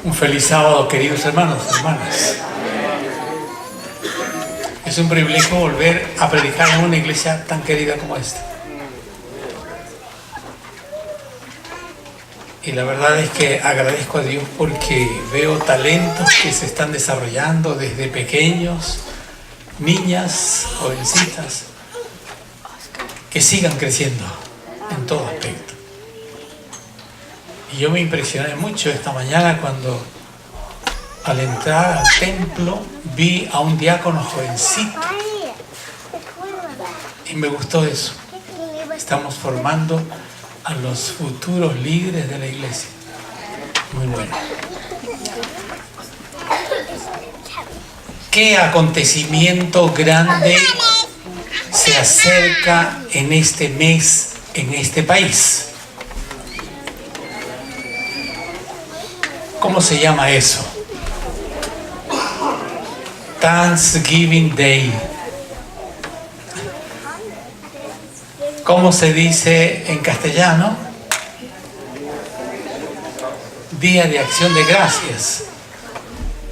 Un feliz sábado, queridos hermanos y hermanas. Es un privilegio volver a predicar en una iglesia tan querida como esta. Y la verdad es que agradezco a Dios porque veo talentos que se están desarrollando desde pequeños, niñas, jovencitas, que sigan creciendo en todo aspecto. Y yo me impresioné mucho esta mañana cuando al entrar al templo vi a un diácono jovencito y me gustó eso. Estamos formando a los futuros líderes de la iglesia. Muy bueno. ¿Qué acontecimiento grande se acerca en este mes, en este país? ¿Cómo se llama eso? Thanksgiving Day. ¿Cómo se dice en castellano? Día de Acción de Gracias.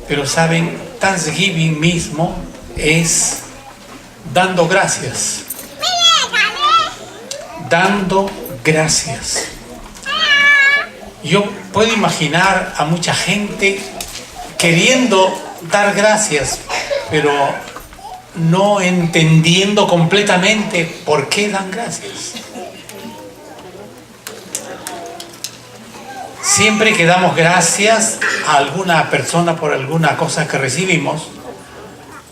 Pero saben, Thanksgiving mismo es dando gracias. Dando gracias. Yo puedo imaginar a mucha gente queriendo dar gracias, pero no entendiendo completamente por qué dan gracias. Siempre que damos gracias a alguna persona por alguna cosa que recibimos,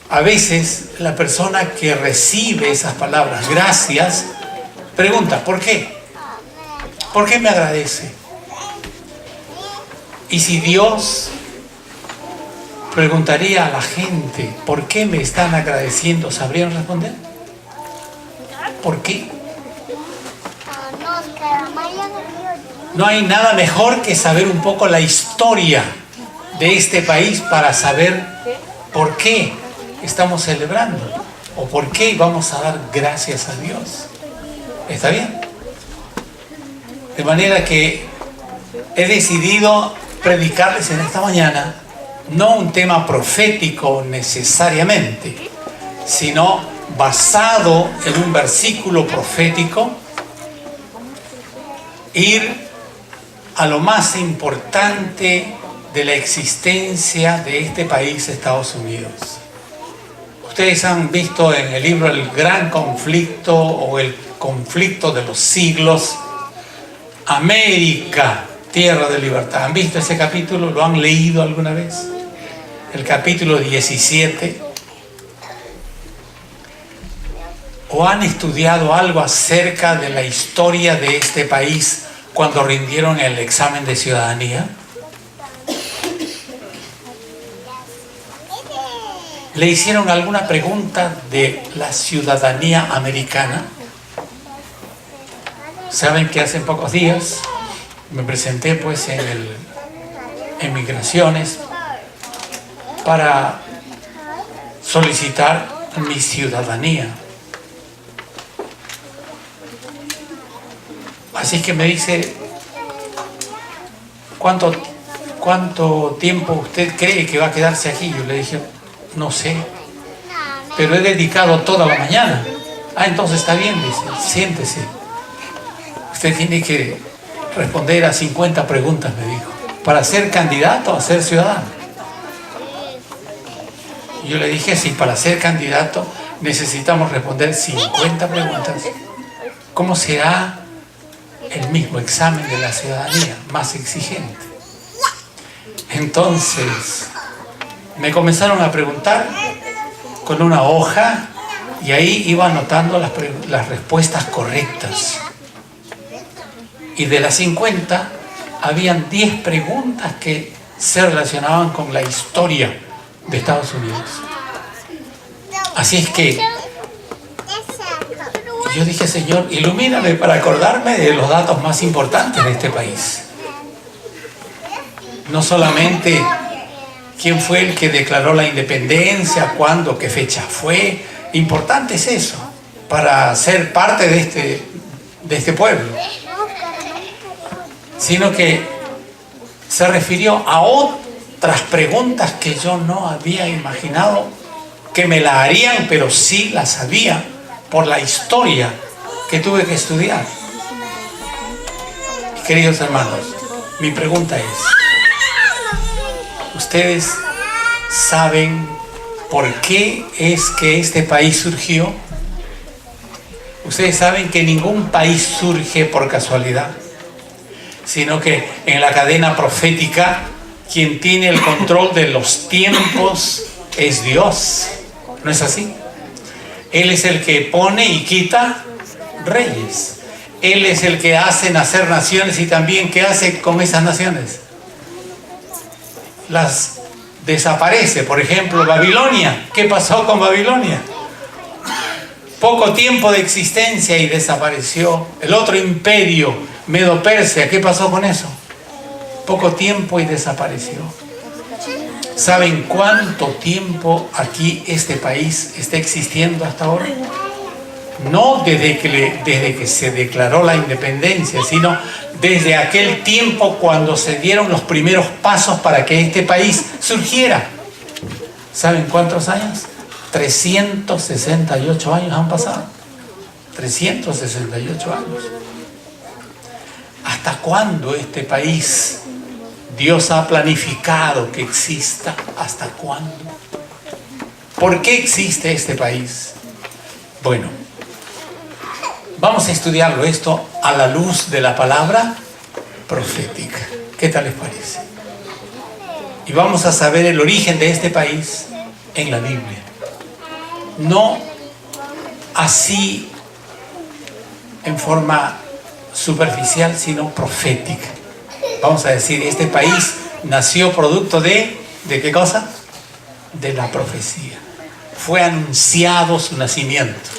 a veces la persona que recibe esas palabras, gracias, pregunta, ¿por qué? ¿Por qué me agradece? Y si Dios preguntaría a la gente, ¿por qué me están agradeciendo? ¿Sabrían responder? ¿Por qué? No hay nada mejor que saber un poco la historia de este país para saber por qué estamos celebrando o por qué vamos a dar gracias a Dios. ¿Está bien? De manera que he decidido predicarles en esta mañana no un tema profético necesariamente, sino basado en un versículo profético, ir a lo más importante de la existencia de este país, Estados Unidos. Ustedes han visto en el libro El Gran Conflicto o El Conflicto de los Siglos, América, Tierra de Libertad. ¿Han visto ese capítulo? ¿Lo han leído alguna vez? El capítulo 17. ¿O han estudiado algo acerca de la historia de este país cuando rindieron el examen de ciudadanía? ¿Le hicieron alguna pregunta de la ciudadanía americana? Saben que hace pocos días me presenté pues en Migraciones para solicitar mi ciudadanía. Así que me dice, ¿cuánto tiempo usted cree que va a quedarse aquí? Yo le dije, no sé, pero he dedicado toda la mañana. Ah, entonces está bien, dice, siéntese. Usted tiene que responder a 50 preguntas, me dijo, para ser candidato a ser ciudadano. Y yo le dije, sí, para ser candidato necesitamos responder 50 preguntas. ¿Cómo será el mismo examen de la ciudadanía, más exigente? Entonces me comenzaron a preguntar con una hoja y ahí iba anotando las respuestas correctas. Y de las 50 habían 10 preguntas que se relacionaban con la historia de Estados Unidos. Así es que yo dije, Señor, ilumíname para acordarme de los datos más importantes de este país. No solamente quién fue el que declaró la independencia, cuándo, qué fecha fue. Importante es eso, para ser parte de este pueblo. sino que se refirió a otras preguntas que yo no había imaginado que me la harían, pero sí las sabía por la historia que tuve que estudiar. Queridos hermanos, mi pregunta es, ¿ustedes saben por qué es que este país surgió? Ustedes saben que ningún país surge por casualidad, sino que en la cadena profética quien tiene el control de los tiempos es Dios. ¿No es así? Él es el que pone y quita reyes. Él es el que hace nacer naciones y también ¿qué hace con esas naciones? Las desaparece. Por ejemplo, Babilonia. ¿Qué pasó con Babilonia? Poco tiempo de existencia y desapareció. El otro imperio, Medo-Persia, ¿qué pasó con eso? Poco tiempo y desapareció. ¿Saben cuánto tiempo aquí este país está existiendo hasta ahora? No desde que se declaró la independencia, sino desde aquel tiempo cuando se dieron los primeros pasos para que este país surgiera. ¿Saben cuántos años? 368 años han pasado. 368 años. ¿Hasta cuándo este país Dios ha planificado que exista? ¿Hasta cuándo? ¿Por qué existe este país? Bueno, vamos a estudiarlo esto a la luz de la palabra profética. ¿Qué tal les parece? Y vamos a saber el origen de este país en la Biblia. No así en forma superficial, sino profética. Vamos a decir, este país nació producto ¿de qué cosa? De la profecía. Fue anunciado su nacimiento.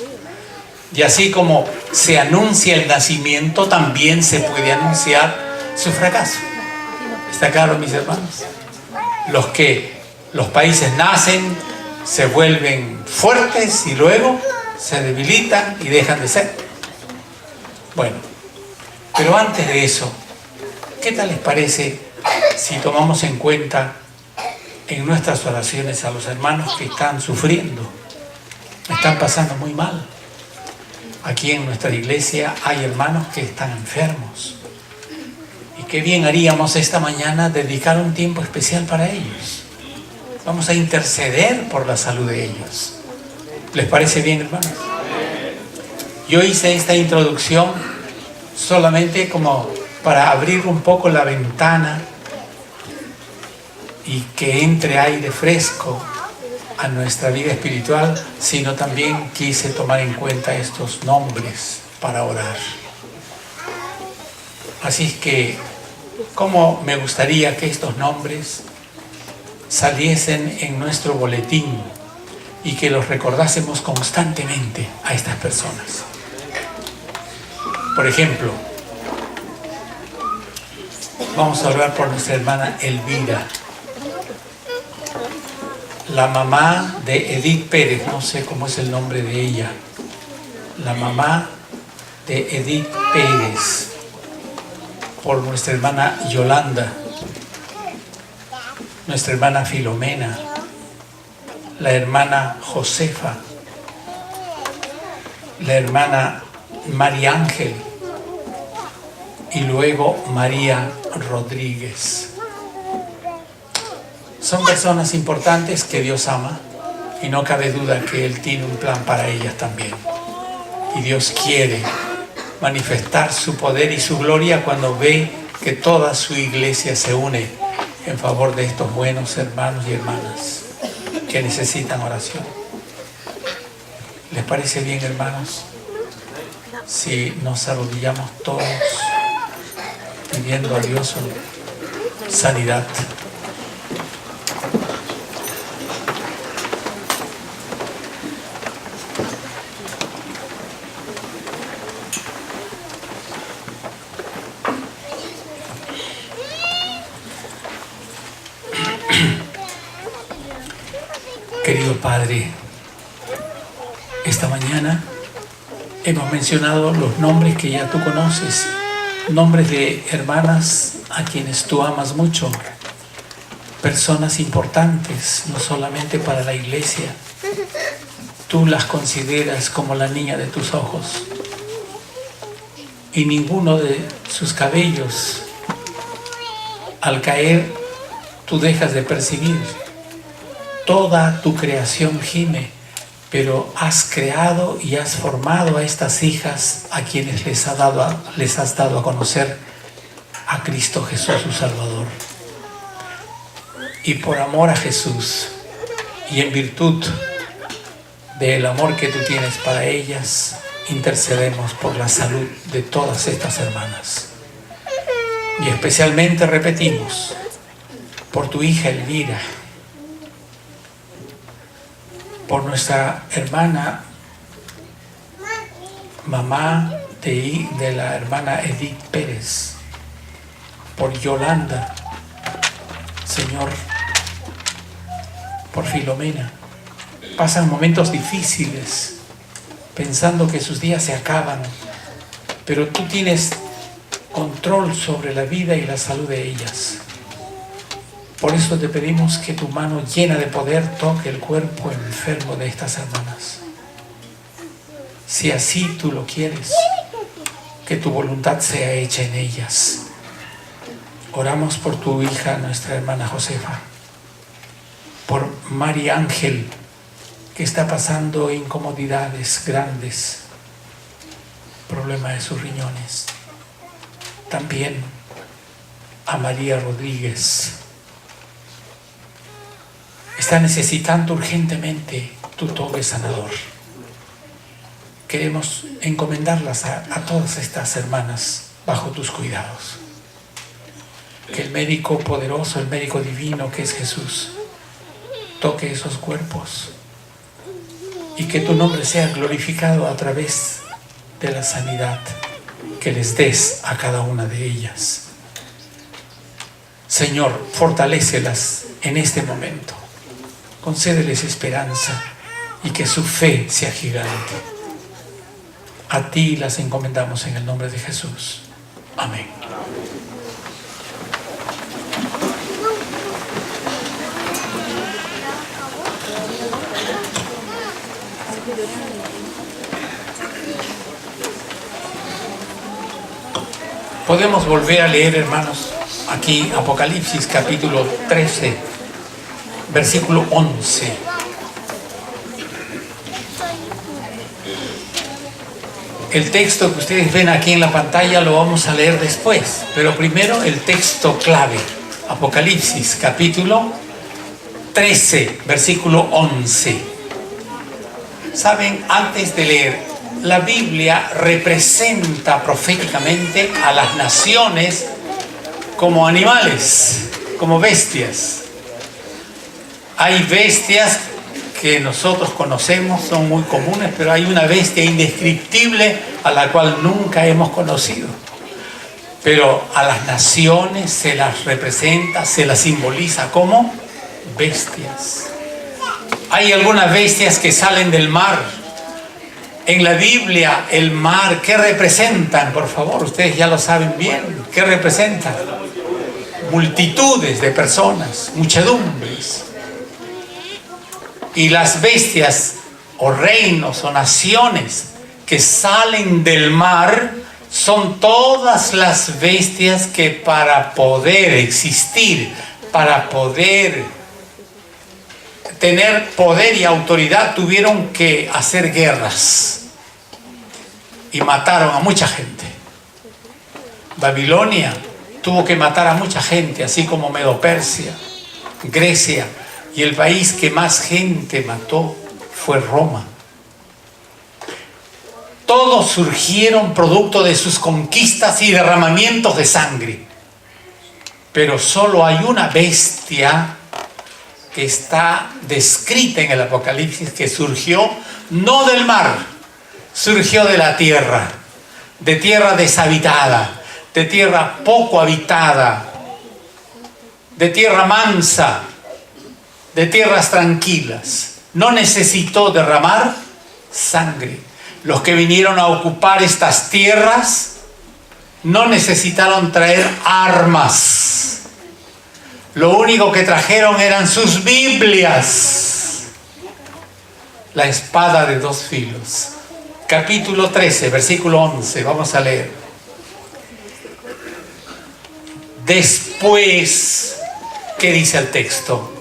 Y así como se anuncia el nacimiento, también se puede anunciar su fracaso. ¿Está claro, mis hermanos? Los países nacen, se vuelven fuertes y luego se debilitan y dejan de ser. Bueno, pero antes de eso, ¿qué tal les parece si tomamos en cuenta en nuestras oraciones a los hermanos que están sufriendo, están pasando muy mal? Aquí en nuestra iglesia hay hermanos que están enfermos. Y qué bien haríamos esta mañana dedicar un tiempo especial para ellos. Vamos a interceder por la salud de ellos. ¿Les parece bien, hermanos? Yo hice esta introducción solamente como para abrir un poco la ventana y que entre aire fresco a nuestra vida espiritual, sino también quise tomar en cuenta estos nombres para orar. Así es que, ¿cómo me gustaría que estos nombres saliesen en nuestro boletín y que los recordásemos constantemente a estas personas? Por ejemplo, vamos a orar por nuestra hermana Elvira, la mamá de Edith Pérez, no sé cómo es el nombre de ella, la mamá de Edith Pérez, por nuestra hermana Yolanda, nuestra hermana Filomena, la hermana Josefa, la hermana María Ángel y luego María Rodríguez. Son personas importantes que Dios ama y no cabe duda que Él tiene un plan para ellas también. Y Dios quiere manifestar su poder y su gloria cuando ve que toda su iglesia se une en favor de estos buenos hermanos y hermanas que necesitan oración. ¿Les parece bien, hermanos, si nos arrodillamos todos pidiendo a Dios su sanidad? Querido Padre, esta mañana hemos mencionado los nombres que ya tú conoces nombres de hermanas a quienes tú amas mucho, personas importantes, no solamente para la iglesia. Tú las consideras como la niña de tus ojos y ninguno de sus cabellos al caer tú dejas de percibir. Toda tu creación gime, pero has creado y has formado a estas hijas a quienes les has dado a conocer a Cristo Jesús, su Salvador. Y por amor a Jesús y en virtud del amor que tú tienes para ellas, intercedemos por la salud de todas estas hermanas. Y especialmente repetimos, por tu hija Elvira, por nuestra hermana, mamá de la hermana Edith Pérez, por Yolanda, Señor, por Filomena. Pasan momentos difíciles, pensando que sus días se acaban, pero tú tienes control sobre la vida y la salud de ellas. Por eso te pedimos que tu mano llena de poder toque el cuerpo enfermo de estas hermanas. Si así tú lo quieres, que tu voluntad sea hecha en ellas. Oramos por tu hija, nuestra hermana Josefa, por María Ángel, que está pasando incomodidades grandes, problema de sus riñones. También a María Rodríguez. Está necesitando urgentemente tu toque sanador. Queremos encomendarlas a todas estas hermanas bajo tus cuidados. Que el médico poderoso, el médico divino que es Jesús, toque esos cuerpos y que tu nombre sea glorificado a través de la sanidad que les des a cada una de ellas. Señor, fortalécelas en este momento. Concédeles esperanza y que su fe sea gigante. A ti las encomendamos en el nombre de Jesús. Amén. Podemos volver a leer, hermanos, aquí Apocalipsis capítulo 13, versículo 11. El texto que ustedes ven aquí en la pantalla lo vamos a leer después, pero primero el texto clave, Apocalipsis capítulo 13, versículo 11. Saben, antes de leer, la Biblia representa proféticamente a las naciones como animales, como bestias. Hay bestias que nosotros conocemos, son muy comunes, pero hay una bestia indescriptible a la cual nunca hemos conocido. Pero a las naciones se las representa, se las simboliza como bestias. Hay algunas bestias que salen del mar. En la Biblia, el mar, ¿qué representan? Por favor, ustedes ya lo saben bien. ¿Qué representan? Multitudes de personas, muchedumbres. Y las bestias, o reinos, o naciones que salen del mar, son todas las bestias que para poder existir, para poder tener poder y autoridad, tuvieron que hacer guerras y mataron a mucha gente. Babilonia tuvo que matar a mucha gente, así como Medo-Persia, Grecia, y el país que más gente mató fue Roma. Todos surgieron producto de sus conquistas y derramamientos de sangre, pero solo hay una bestia que está descrita en el Apocalipsis, que surgió no del mar, surgió de la tierra, de tierra deshabitada, de tierra poco habitada, de tierra mansa, de tierras tranquilas. No necesitó derramar sangre. Los que vinieron a ocupar estas tierras no necesitaron traer armas. Lo único que trajeron eran sus Biblias. La espada de dos filos. Capítulo 13, versículo 11. Vamos a leer. Después, ¿qué dice el texto?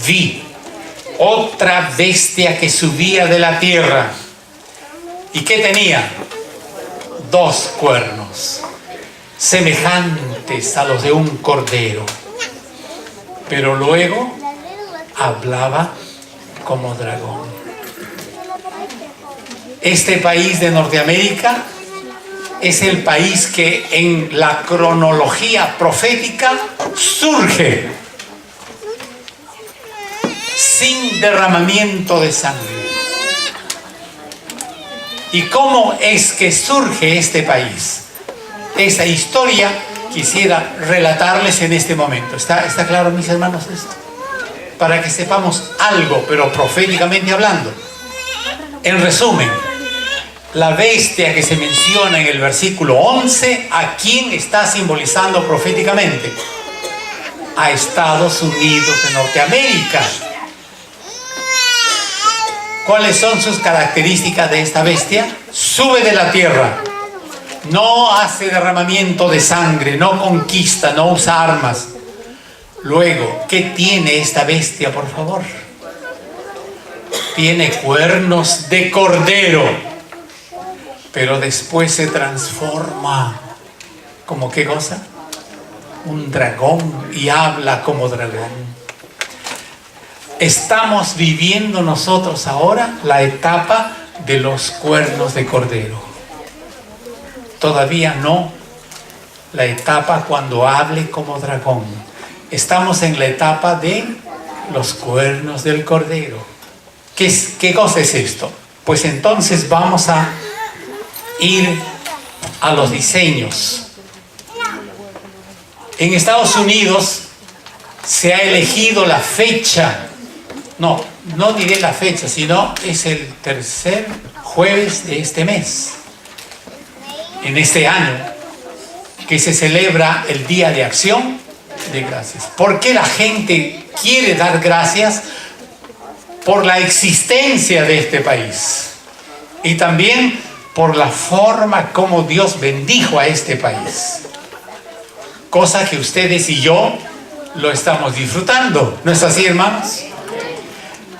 Vi otra bestia que subía de la tierra. ¿Y qué tenía? Dos cuernos, semejantes a los de un cordero. Pero luego hablaba como dragón. Este país de Norteamérica es el país que en la cronología profética surge sin derramamiento de sangre. ¿Y cómo es que surge este país? Esa historia quisiera relatarles en este momento. ¿Está claro, mis hermanos, esto? Para que sepamos algo, pero proféticamente hablando. En resumen, la bestia que se menciona en el versículo 11, ¿a quién está simbolizando proféticamente? A Estados Unidos de Norteamérica. ¿Cuáles son sus características de esta bestia? Sube de la tierra, no hace derramamiento de sangre, no conquista, no usa armas. Luego, ¿qué tiene esta bestia, por favor? Tiene cuernos de cordero, pero después se transforma. ¿Como qué cosa? Un dragón, y habla como dragón. Estamos viviendo nosotros ahora la etapa de los cuernos de cordero. Todavía no la etapa cuando hable como dragón. Estamos en la etapa de los cuernos del cordero. ¿Qué cosa es esto? Pues entonces vamos a ir a los diseños. En Estados Unidos se ha elegido la fecha. No diré la fecha, sino es el tercer jueves de este mes, en este año, que se celebra el Día de Acción de Gracias. ¿Por qué la gente quiere dar gracias? Por la existencia de este país y también por la forma como Dios bendijo a este país. Cosa que ustedes y yo lo estamos disfrutando. ¿No es así, hermanos?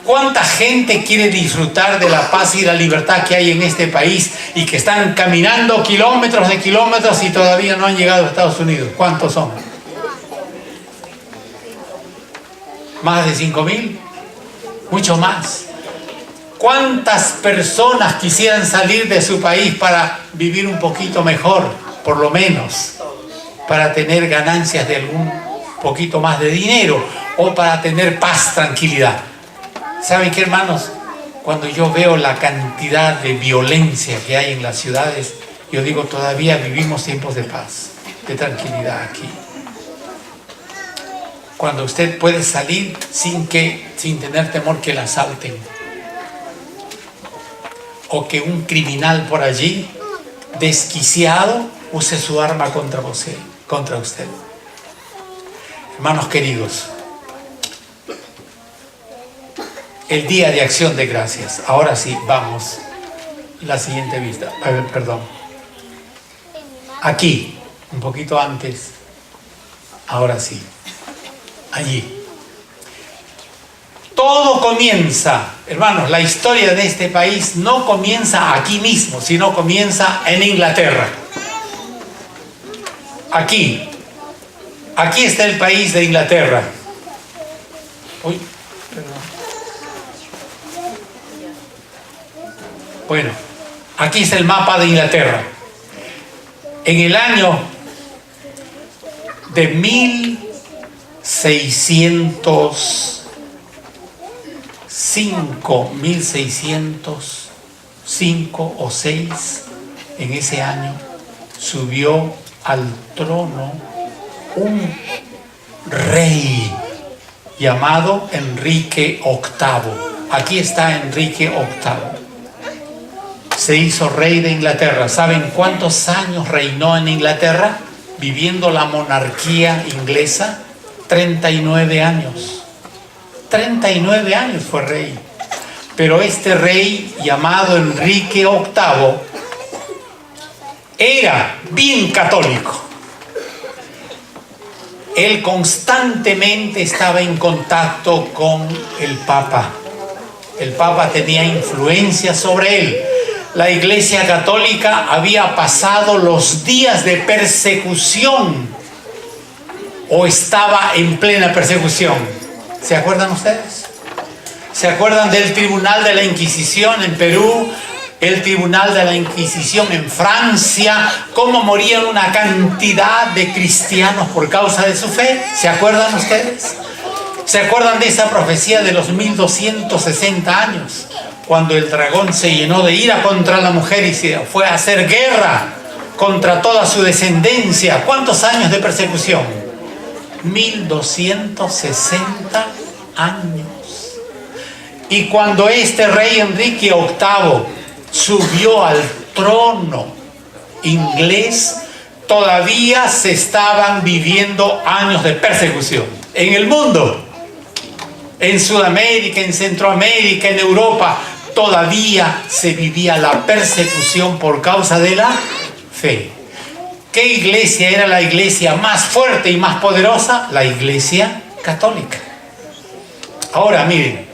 ¿Cuánta gente quiere disfrutar de la paz y la libertad que hay en este país y que están caminando kilómetros de kilómetros y todavía no han llegado a Estados Unidos? ¿Cuántos son? ¿Más de 5,000? Mucho más. ¿Cuántas personas quisieran salir de su país para vivir un poquito mejor, por lo menos, para tener ganancias de algún poquito más de dinero o para tener paz, tranquilidad? ¿Saben qué, hermanos? Cuando yo veo la cantidad de violencia que hay en las ciudades, yo digo, todavía vivimos tiempos de paz, de tranquilidad aquí. Cuando usted puede salir sin tener temor que la asalten, o que un criminal por allí, desquiciado, use su arma contra usted. Hermanos queridos, el Día de Acción de Gracias. Ahora sí, vamos. La siguiente vista. A ver, perdón. Aquí, un poquito antes. Ahora sí. Allí. Todo comienza, hermanos, la historia de este país no comienza aquí mismo, sino comienza en Inglaterra. Aquí está el país de Inglaterra. Uy, perdón. Bueno, aquí está el mapa de Inglaterra. En el año de 1605 o 6, en ese año subió al trono un rey llamado Enrique VIII. Aquí está Enrique VIII. se hizo rey de Inglaterra. ¿Saben cuántos años reinó en Inglaterra? Viviendo la monarquía inglesa, 39 años. 39 años fue rey. Pero este rey, llamado Enrique VIII, era bien católico. Él constantemente estaba en contacto con el Papa. El Papa tenía influencia sobre él. La Iglesia Católica había pasado los días de persecución, o estaba en plena persecución. ¿Se acuerdan ustedes? ¿Se acuerdan del Tribunal de la Inquisición en Perú? El Tribunal de la Inquisición en Francia, cómo morían una cantidad de cristianos por causa de su fe. ¿Se acuerdan ustedes? ¿Se acuerdan de esa profecía de los 1260 años? Cuando el dragón se llenó de ira contra la mujer y se fue a hacer guerra contra toda su descendencia. ¿Cuántos años de persecución? 1260 años. Y cuando este rey Enrique VIII subió al trono inglés, todavía se estaban viviendo años de persecución en el mundo, en Sudamérica, en Centroamérica, en Europa. Todavía se vivía la persecución por causa de la fe. ¿Qué iglesia era la iglesia más fuerte y más poderosa? La Iglesia Católica. Ahora miren,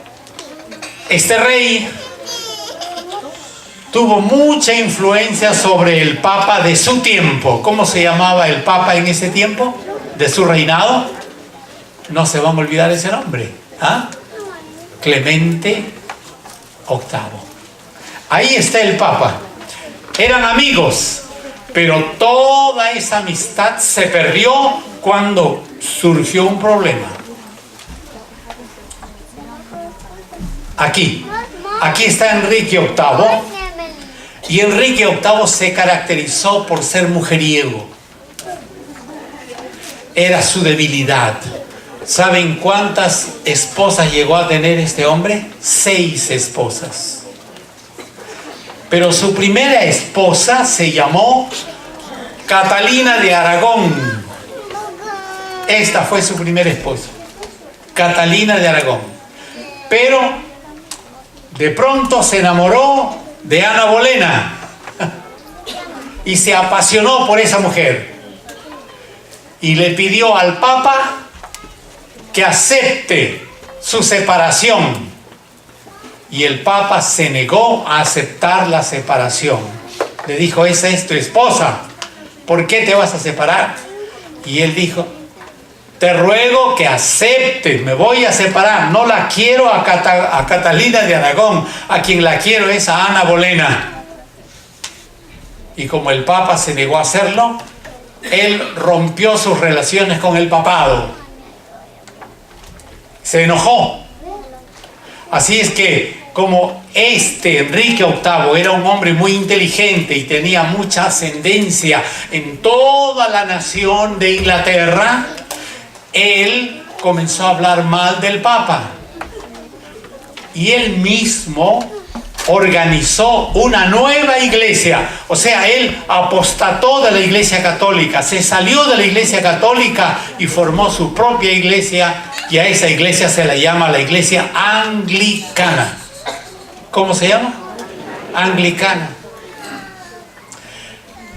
este rey tuvo mucha influencia sobre el Papa de su tiempo. ¿Cómo se llamaba el Papa en ese tiempo de su reinado? No se van a olvidar ese nombre. ¿Ah? Clemente VIII. Ahí está el Papa. Eran amigos, pero toda esa amistad se perdió cuando surgió un problema. Aquí está Enrique VIII. Y Enrique VIII se caracterizó por ser mujeriego. Era su debilidad. ¿Saben cuántas esposas llegó a tener este hombre? 6 esposas. Pero su primera esposa se llamó Catalina de Aragón. Esta fue su primera esposa, Catalina de Aragón. Pero de pronto se enamoró de Ana Bolena y se apasionó por esa mujer y le pidió al Papa que acepte su separación, y el Papa se negó a aceptar la separación. Le dijo: esa es tu esposa, ¿por qué te vas a separar? Y él dijo: te ruego que aceptes, me voy a separar, no la quiero a Catalina de Aragón, a quien la quiero es a Ana Bolena. Y como el Papa se negó a hacerlo, él rompió sus relaciones con el papado. Se enojó. Así es que, como Enrique VIII era un hombre muy inteligente y tenía mucha ascendencia en toda la nación de Inglaterra, él comenzó a hablar mal del Papa. Y él mismo organizó una nueva iglesia. O sea, él apostató de la Iglesia Católica, se salió de la Iglesia Católica y formó su propia iglesia, y a esa iglesia se la llama la Iglesia Anglicana. ¿Cómo se llama? Anglicana.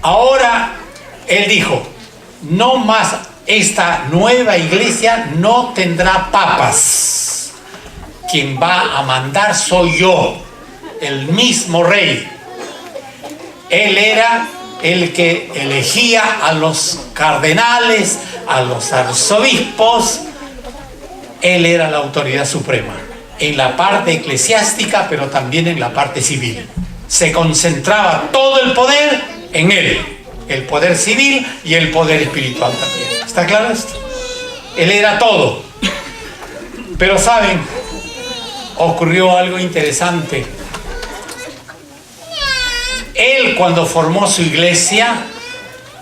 Ahora, él dijo: no más, esta nueva iglesia no tendrá papas. Quien va a mandar soy yo, el mismo rey. Él era el que elegía a los cardenales, a los arzobispos. Él era la autoridad suprema en la parte eclesiástica, pero también en la parte civil. Se concentraba todo el poder en él, el poder civil y el poder espiritual también. ¿Está claro esto? Él era todo. Pero saben, ocurrió algo interesante. Él, cuando formó su iglesia,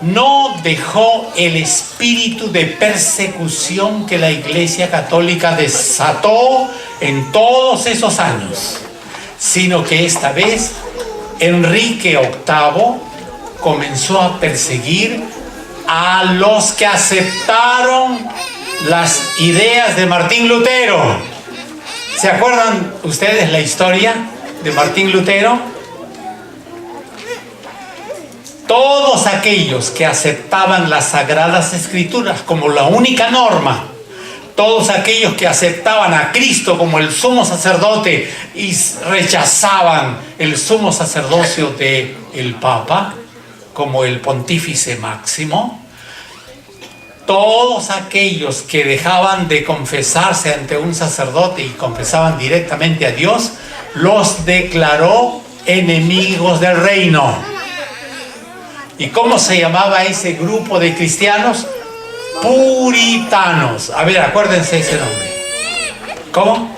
no dejó el espíritu de persecución que la Iglesia Católica desató en todos esos años, sino que esta vez Enrique VIII comenzó a perseguir a los que aceptaron las ideas de Martín Lutero. ¿Se acuerdan ustedes la historia de Martín Lutero? Todos aquellos que aceptaban las Sagradas Escrituras como la única norma, todos aquellos que aceptaban a Cristo como el sumo sacerdote y rechazaban el sumo sacerdocio del Papa como el pontífice máximo, todos aquellos que dejaban de confesarse ante un sacerdote y confesaban directamente a Dios, los declaró enemigos del reino. ¿Y cómo se llamaba ese grupo de cristianos? Puritanos. A ver, acuérdense ese nombre. ¿Cómo?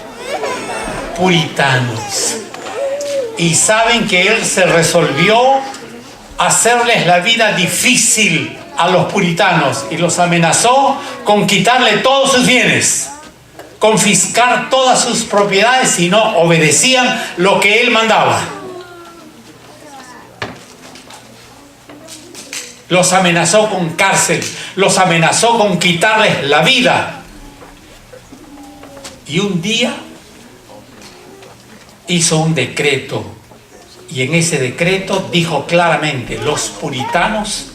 Puritanos. Y saben que él se resolvió hacerles la vida difícil a los puritanos y los amenazó con quitarle todos sus bienes, confiscar todas sus propiedades si no obedecían lo que él mandaba. Los amenazó con cárcel, los amenazó con quitarles la vida. Y un día hizo un decreto, y en ese decreto dijo claramente: los puritanos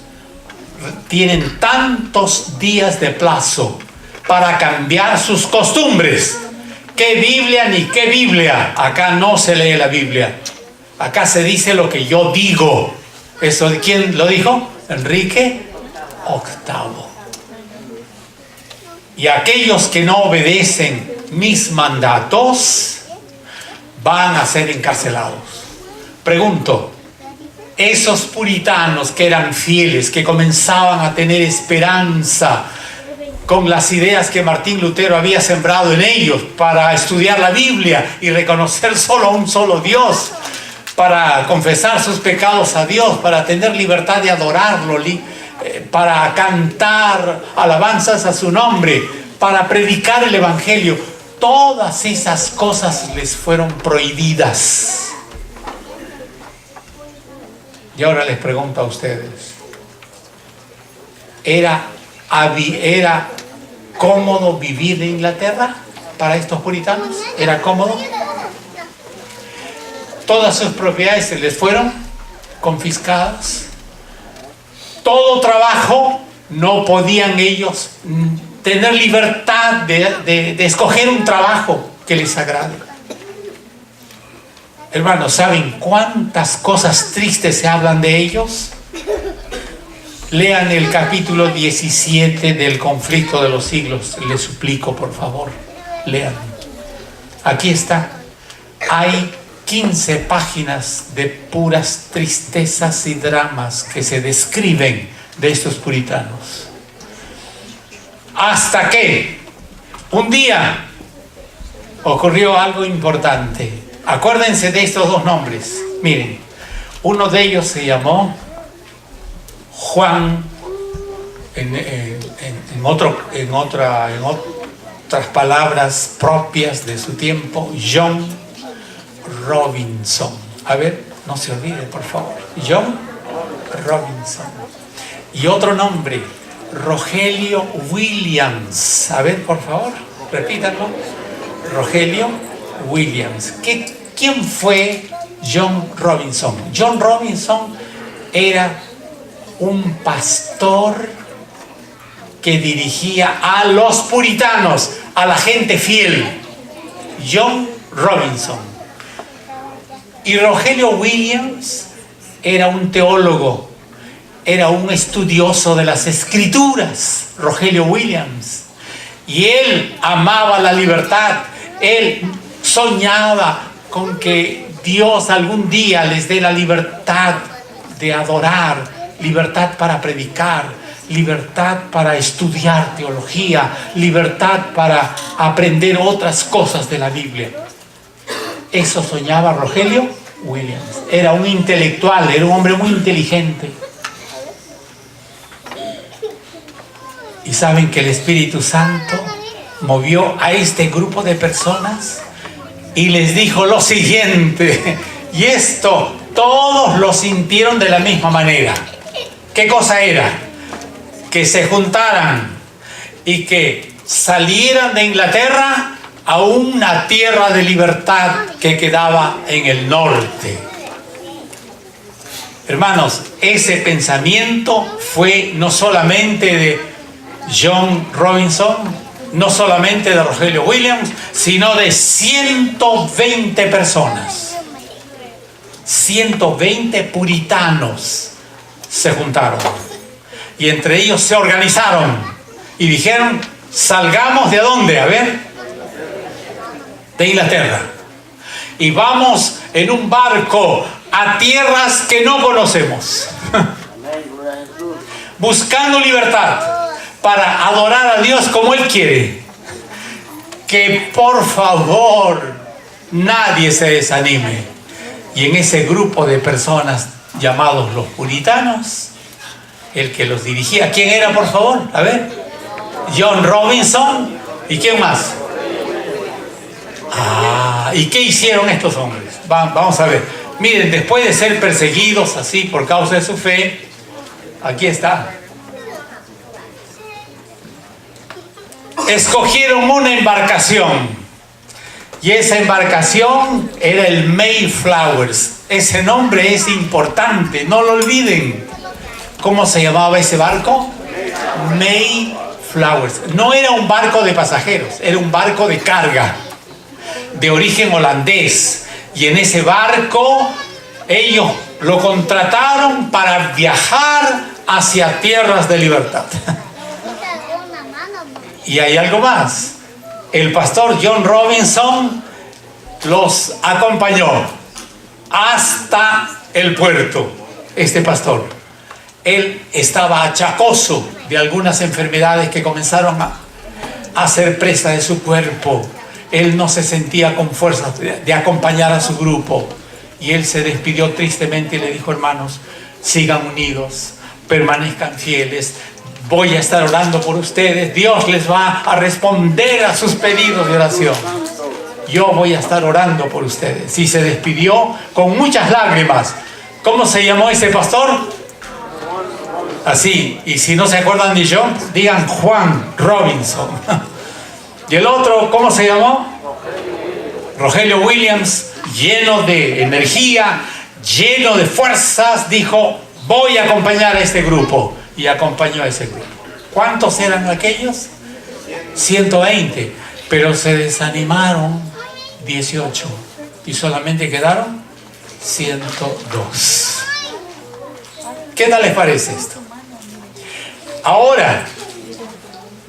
tienen tantos días de plazo para cambiar sus costumbres. ¿Qué Biblia ni qué Biblia? Acá no se lee la Biblia. Acá se dice lo que yo digo. ¿Eso de quién lo dijo? Enrique VIII. Y aquellos que no obedecen mis mandatos van a ser encarcelados. Pregunto, esos puritanos que eran fieles, que comenzaban a tener esperanza con las ideas que Martín Lutero había sembrado en ellos para estudiar la Biblia y reconocer solo a un solo Dios, para confesar sus pecados a Dios, para tener libertad de adorarlo, para cantar alabanzas a su nombre, para predicar el Evangelio, todas esas cosas les fueron prohibidas. Y ahora les pregunto a ustedes, ¿era cómodo vivir en Inglaterra para estos puritanos? ¿Era cómodo? Todas sus propiedades se les fueron confiscadas. Todo trabajo, no podían ellos tener libertad de escoger un trabajo que les agrade. Hermanos, ¿saben cuántas cosas tristes se hablan de ellos? Lean el capítulo 17 del Conflicto de los Siglos. Les suplico, por favor, lean. Aquí está. Hay 15 páginas de puras tristezas y dramas que se describen de estos puritanos. Hasta que un día ocurrió algo importante. Acuérdense de estos dos nombres. Miren, uno de ellos se llamó Juan, en otras palabras propias de su tiempo, John Robinson. A ver, no se olvide, por favor. John Robinson. Y otro nombre, Rogelio Williams. A ver, por favor, repítanlo. Rogelio Williams. ¿Quién fue John Robinson? John Robinson era un pastor que dirigía a los puritanos, a la gente fiel. John Robinson. Y Rogelio Williams era un teólogo, era un estudioso de las Escrituras, Rogelio Williams. Y él amaba la libertad, él soñaba con que Dios algún día les dé la libertad de adorar, libertad para predicar, libertad para estudiar teología, libertad para aprender otras cosas de la Biblia. Eso soñaba Rogelio Williams. Era un intelectual, era un hombre muy inteligente. Y saben que el Espíritu Santo movió a este grupo de personas y les dijo lo siguiente: y esto todos lo sintieron de la misma manera. ¿Qué cosa era? Que se juntaran y que salieran de Inglaterra a una tierra de libertad que quedaba en el norte. Hermanos, ese pensamiento fue no solamente de John Robinson, no solamente de Rogelio Williams, sino de 120 personas. 120 puritanos se juntaron y entre ellos se organizaron y dijeron: salgamos ¿de dónde? A ver, de Inglaterra, y vamos en un barco a tierras que no conocemos, buscando libertad para adorar a Dios como Él quiere. Que por favor nadie se desanime. Y en ese grupo de personas llamados los puritanos, el que los dirigía, ¿quién era, por favor? A ver, John Robinson. ¿Y quién más? ¿Y qué hicieron estos hombres? Vamos a ver. Miren, después de ser perseguidos así por causa de su fe, aquí está. Escogieron una embarcación. Y esa embarcación era el Mayflowers. Ese nombre es importante, no lo olviden. ¿Cómo se llamaba ese barco? Mayflowers. No era un barco de pasajeros, era un barco de carga, de origen holandés. Y en ese barco ellos lo contrataron para viajar hacia tierras de libertad. Y hay algo más. El pastor John Robinson los acompañó hasta el puerto. Este pastor, él estaba achacoso de algunas enfermedades que comenzaron a hacer presa de su cuerpo. Él no se sentía con fuerzas de acompañar a su grupo. Y él se despidió tristemente y le dijo: hermanos, sigan unidos, permanezcan fieles. Voy a estar orando por ustedes. Dios les va a responder a sus pedidos de oración. Yo voy a estar orando por ustedes. Y se despidió con muchas lágrimas. ¿Cómo se llamó ese pastor? Así. Y si no se acuerdan de John, digan Juan Robinson. Y el otro, ¿cómo se llamó? Rogelio Williams, lleno de energía, lleno de fuerzas, dijo: voy a acompañar a este grupo. Y acompañó a ese grupo. ¿Cuántos eran aquellos? 120. Pero se desanimaron 18. Y solamente quedaron 102. ¿Qué tal les parece esto? Ahora,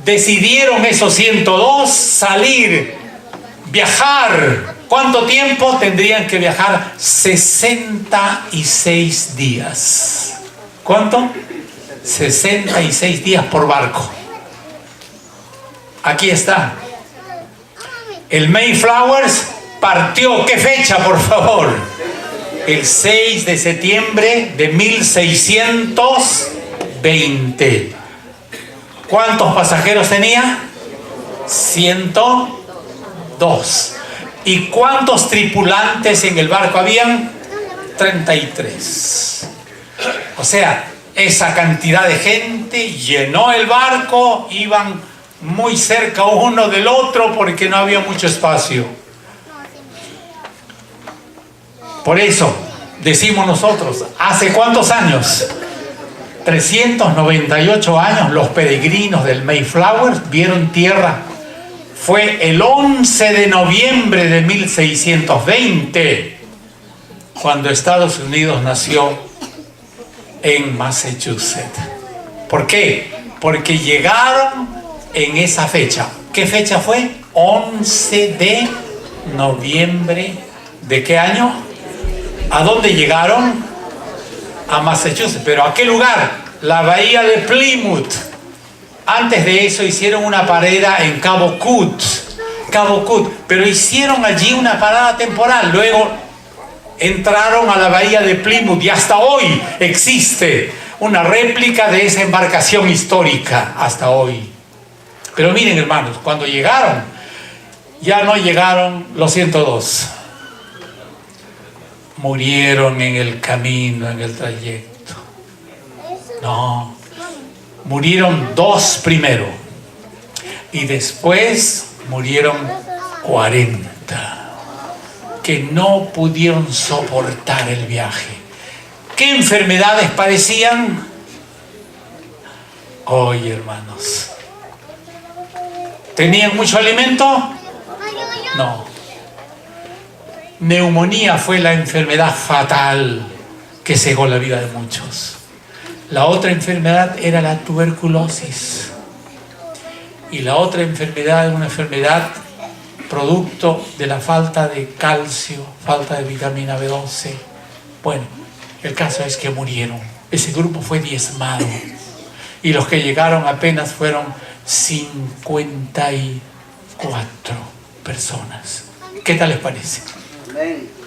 decidieron esos 102 salir, viajar. ¿Cuánto tiempo tendrían que viajar? 66 días. ¿Cuánto? 66 días por barco. Aquí está. El Mayflowers partió. ¿Qué fecha, por favor? El 6 de septiembre de 1620. ¿Cuántos pasajeros tenía? 102. ¿Y cuántos tripulantes en el barco habían? 33. O sea, esa cantidad de gente llenó el barco, iban muy cerca uno del otro porque no había mucho espacio. Por eso decimos nosotros, ¿hace cuántos años? 398 años los peregrinos del Mayflower vieron tierra. Fue el 11 de noviembre de 1620 cuando Estados Unidos nació en Massachusetts. ¿Por qué? Porque llegaron en esa fecha. ¿Qué fecha fue? 11 de noviembre. ¿De qué año? ¿A dónde llegaron? A Massachusetts. ¿Pero a qué lugar? La bahía de Plymouth. Antes de eso hicieron una parada en Cabo Cod. Pero hicieron allí una parada temporal. Luego entraron a la bahía de Plymouth y hasta hoy existe una réplica de esa embarcación histórica, hasta hoy. Pero miren, hermanos, cuando llegaron, ya no llegaron los 102. murieron en el camino, en el trayecto. No, murieron 2 primero y después murieron 40 que no pudieron soportar el viaje. ¿Qué enfermedades padecían? Oye, hermanos, ¿tenían mucho alimento? No. Neumonía fue la enfermedad fatal que cegó la vida de muchos. La otra enfermedad era la tuberculosis. Y la otra enfermedad es una enfermedad producto de la falta de calcio, falta de vitamina B12. Bueno, el caso es que murieron. Ese grupo fue diezmado. Y los que llegaron apenas fueron 54 personas. ¿Qué tal les parece? Amén.